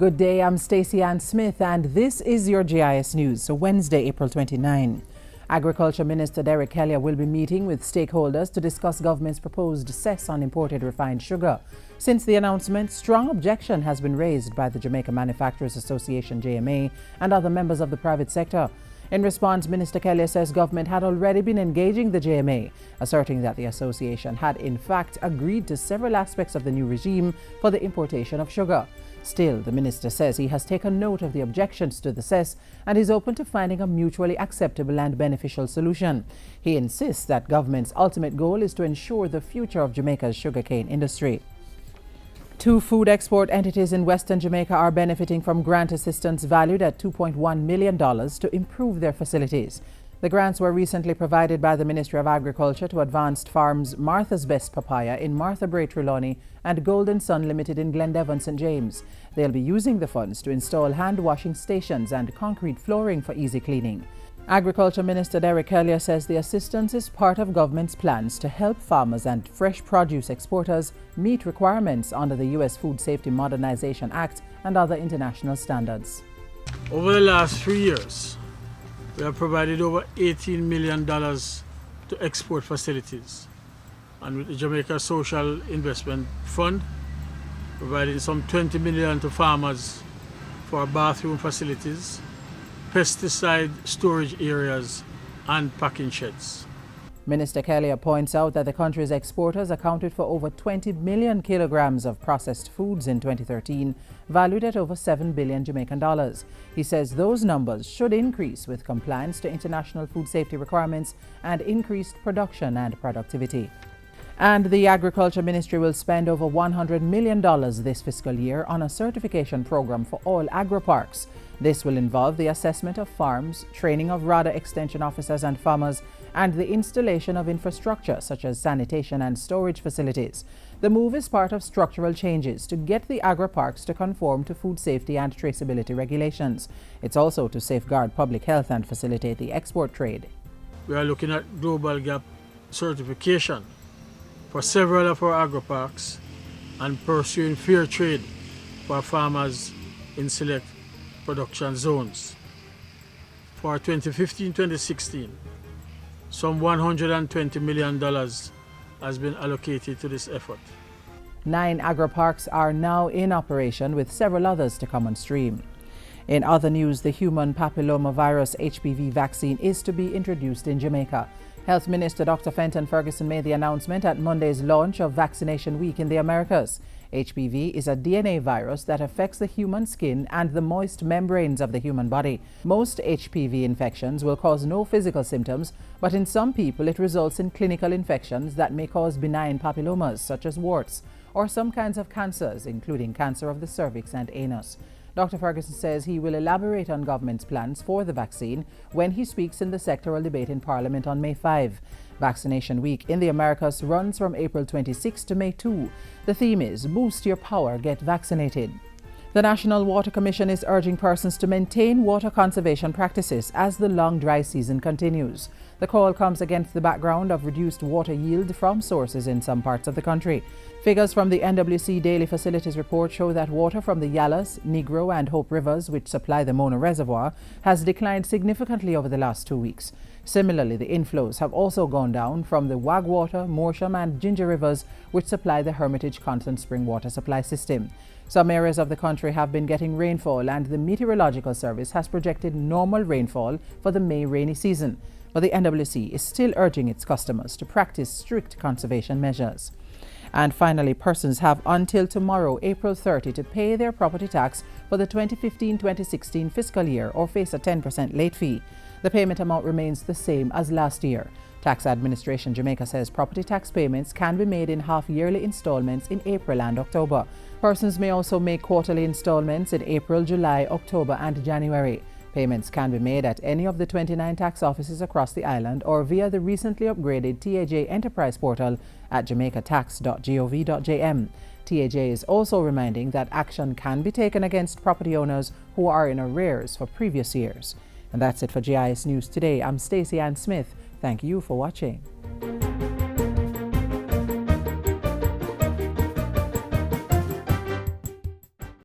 Good day, I'm Stacey Ann Smith and this is your JIS News. So Wednesday, April 29. Agriculture Minister Derek Kelly will be meeting with stakeholders to discuss government's proposed cess on imported refined sugar. Since the announcement, strong objection has been raised by the Jamaica Manufacturers Association (JMA) and other members of the private sector. In response, Minister Kelly says government had already been engaging the JMA, asserting that the association had in fact agreed to several aspects of the new regime for the importation of sugar. Still, the minister says he has taken note of the objections to the cess and is open to finding a mutually acceptable and beneficial solution. He insists that government's ultimate goal is to ensure the future of Jamaica's sugarcane industry. Two food export entities in Western Jamaica are benefiting from grant assistance valued at $2.1 million to improve their facilities. The grants were recently provided by the Ministry of Agriculture to Advanced Farms Martha's Best Papaya in Martha Bray Trelawney and Golden Sun Limited in Glendevon, St. James. They'll be using the funds to install hand washing stations and concrete flooring for easy cleaning. Agriculture Minister Derek Kelly says the assistance is part of government's plans to help farmers and fresh produce exporters meet requirements under the U.S. Food Safety Modernization Act and other international standards. Over the last 3 years, we have provided over $18 million to export facilities. And with the Jamaica Social Investment Fund, providing some $20 million to farmers for bathroom facilities, pesticide storage areas, and packing sheds. Minister Kelly points out that the country's exporters accounted for over 20 million kilograms of processed foods in 2013, valued at over 7 billion Jamaican dollars. He says those numbers should increase with compliance to international food safety requirements and increased production and productivity. And the Agriculture Ministry will spend over $100 million this fiscal year on a certification program for all agri-parks. This will involve the assessment of farms, training of RADA extension officers and farmers, and the installation of infrastructure such as sanitation and storage facilities. The move is part of structural changes to get the agri-parks to conform to food safety and traceability regulations. It's also to safeguard public health and facilitate the export trade. We are looking at Global Gap certification for several of our agri-parks and pursuing fair trade for farmers in select production zones. For 2015-2016, some $120 million has been allocated to this effort. 9 agri-parks are now in operation, with several others to come on stream. In other news, the human papillomavirus HPV vaccine is to be introduced in Jamaica. Health Minister Dr. Fenton Ferguson made the announcement at Monday's launch of Vaccination Week in the Americas. HPV is a DNA virus that affects the human skin and the moist membranes of the human body. Most HPV infections will cause no physical symptoms, but in some people it results in clinical infections that may cause benign papillomas such as warts or some kinds of cancers, including cancer of the cervix and anus. Dr. Ferguson says he will elaborate on government's plans for the vaccine when he speaks in the sectoral debate in Parliament on May 5. Vaccination Week in the Americas runs from April 26 to May 2. The theme is Boost Your Power, Get Vaccinated. The National Water Commission is urging persons to maintain water conservation practices as the long dry season continues. The call comes against the background of reduced water yield from sources in some parts of the country. Figures from the NWC Daily Facilities Report show that water from the Yallas, Negro and Hope rivers, which supply the Mona Reservoir, has declined significantly over the last 2 weeks. Similarly, the inflows have also gone down from the Wagwater, Morsham and Ginger rivers, which supply the Hermitage Constant Spring water supply system. Some areas of the country have been getting rainfall, and the Meteorological Service has projected normal rainfall for the May rainy season. But the NWC is still urging its customers to practice strict conservation measures. And finally, persons have until tomorrow, April 30, to pay their property tax for the 2015-2016 fiscal year or face a 10% late fee. The payment amount remains the same as last year. Tax Administration Jamaica says property tax payments can be made in half-yearly installments in April and October. Persons may also make quarterly installments in April, July, October and January. Payments can be made at any of the 29 tax offices across the island or via the recently upgraded TAJ Enterprise portal at jamaicatax.gov.jm. TAJ is also reminding that action can be taken against property owners who are in arrears for previous years. And that's it for JIS News today. I'm Stacey Ann Smith. Thank you for watching.